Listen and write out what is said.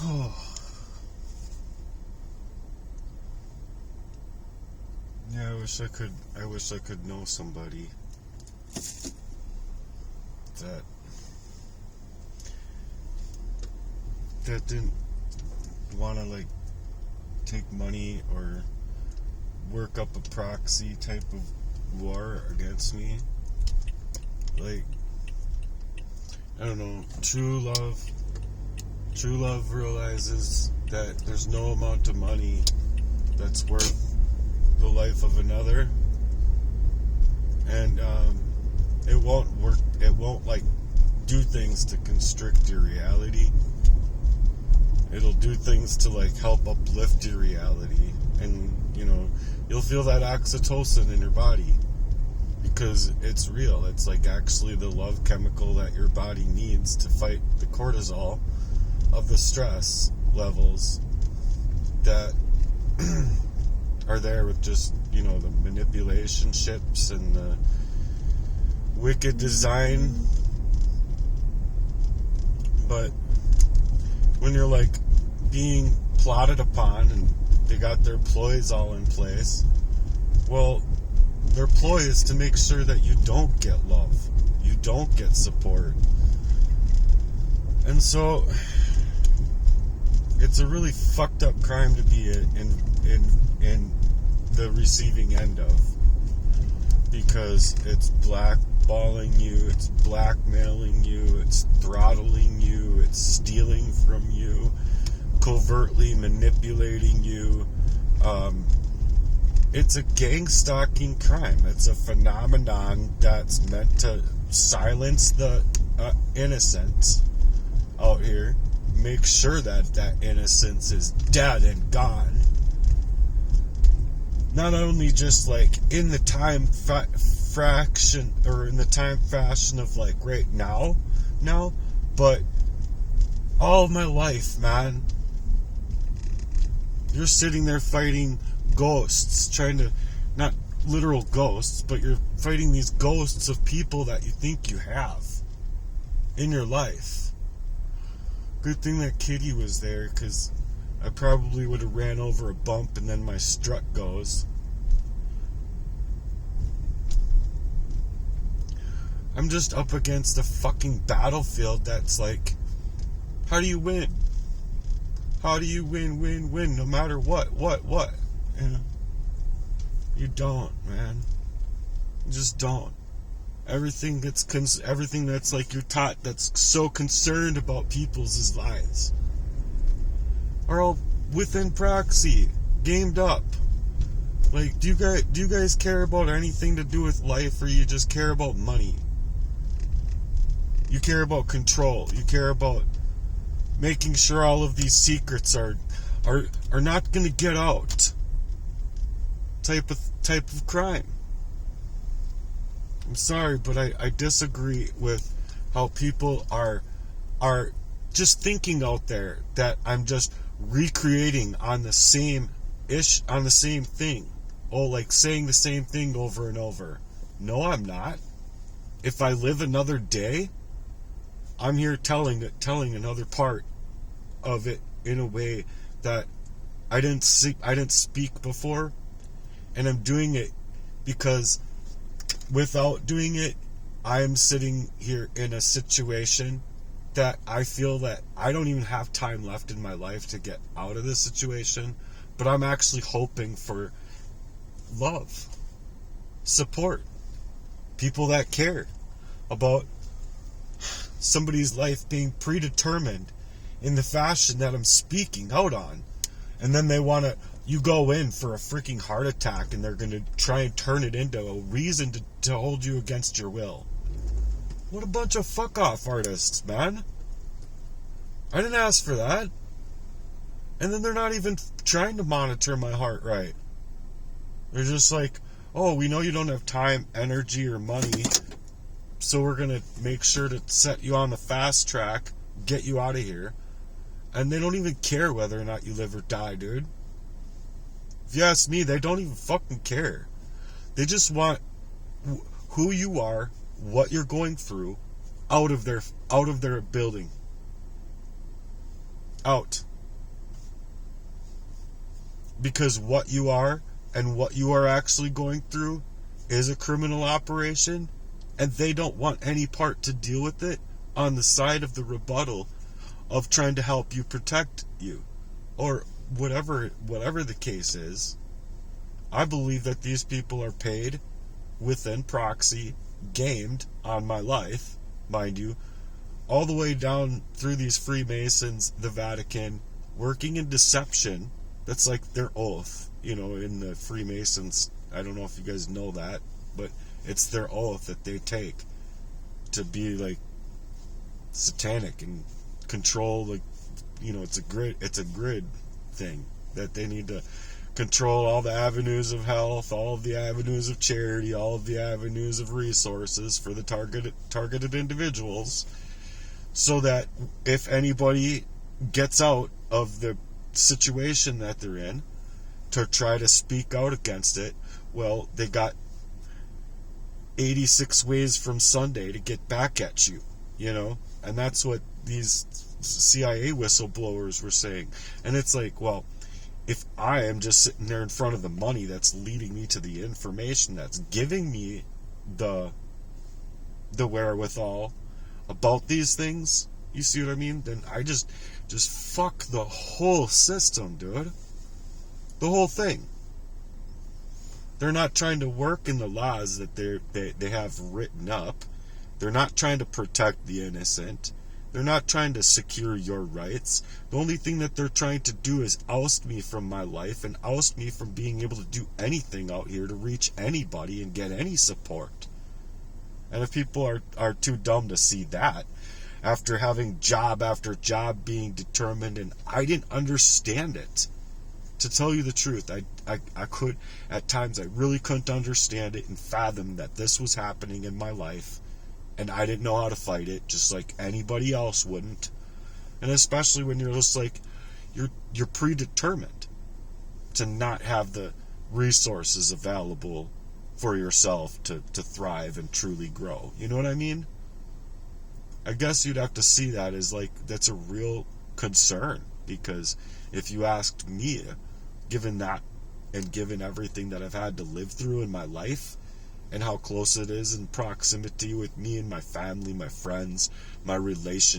Oh. Yeah, I wish I could know somebody that didn't want to like take money or work up a proxy type of war against me. Like, I don't know, true love realizes that there's no amount of money that's worth the life of another, and it won't like do things to constrict your reality. It'll do things to like help uplift your reality, and you'll feel that oxytocin in your body because it's real. It's like actually the love chemical that your body needs to fight the cortisol of the stress levels that are there with just the manipulation ships and the wicked design. But when you're like being plotted upon and they got their ploys all in place, well, their ploy is to make sure that you don't get love, you don't get support. And so it's a really fucked up crime to be in the receiving end of, because it's blackballing you, it's blackmailing you, it's throttling you, it's stealing from you, covertly manipulating you. It's a gang stalking crime. It's a phenomenon that's meant to silence the innocent out here, make sure that innocence is dead and gone. Not only just like in the time fraction or in the time fashion of like right now, but all of my life, man. You're sitting there fighting ghosts, trying to, not literal ghosts, but you're fighting these ghosts of people that you think you have in your life. Good thing that kitty was there, because I probably would have ran over a bump and then my strut goes. I'm just up against a fucking battlefield that's like, how do you win? How do you win, no matter what? You don't, man. You just don't. Everything that's like you're taught that's so concerned about people's lives are all within proxy, gamed up. Like, do you guys care about anything to do with life, or you just care about money? You care about control. You care about making sure all of these secrets are not going to get out. Type of crime. I'm sorry, but I disagree with how people are just thinking out there that I'm just recreating on the same thing. Oh, like saying the same thing over and over. No, I'm not. If I live another day, I'm here telling another part of it in a way that I didn't speak before, and I'm doing it because without doing it, I'm sitting here in a situation that I feel that I don't even have time left in my life to get out of this situation, but I'm actually hoping for love, support, people that care about somebody's life being predetermined in the fashion that I'm speaking out on. And then you go in for a freaking heart attack, and they're going to try and turn it into a reason to hold you against your will. What a bunch of fuck off artists, man. I didn't ask for that. And then they're not even trying to monitor my heart right. They're just like, oh, we know you don't have time, energy, or money, so we're going to make sure to set you on the fast track, get you out of here. And they don't even care whether or not you live or die, dude. If you ask me, they don't even fucking care. They just want who you are, what you're going through, out of their building. Out. because what you are and what you are actually going through is a criminal operation, and they don't want any part to deal with it on the side of the rebuttal of trying to help you protect you, or whatever the case is. I believe that these people are paid within proxy, gamed on my life, mind you, all the way down through these Freemasons, the Vatican, working in deception. That's like their oath, in the Freemasons. I don't know if you guys know that, but it's their oath that they take to be like satanic and control, like, it's a grid thing that they need to control all the avenues of health, all of the avenues of charity, all of the avenues of resources for the targeted individuals, so that if anybody gets out of the situation that they're in to try to speak out against it, well, they got 86 ways from Sunday to get back at you, and that's what these CIA whistleblowers were saying. And it's like, well, if I am just sitting there in front of the money that's leading me to the information that's giving me the wherewithal about these things, you see what I mean? Then I just fuck the whole system, dude. The whole thing. They're not trying to work in the laws that they have written up. They're not trying to protect the innocent. They're not trying to secure your rights. The only thing that they're trying to do is oust me from my life and oust me from being able to do anything out here to reach anybody and get any support. And if people are too dumb to see that, after having job after job being determined, and I didn't understand it, to tell you the truth, I could, at times I really couldn't understand it and fathom that this was happening in my life, and I didn't know how to fight it, just like anybody else wouldn't. And especially when you're just like, you're predetermined to not have the resources available for yourself to thrive and truly grow. You know what I mean? I guess you'd have to see that as like, that's a real concern, because if you asked me, given that and given everything that I've had to live through in my life and how close it is in proximity with me and my family, my friends, my relationships,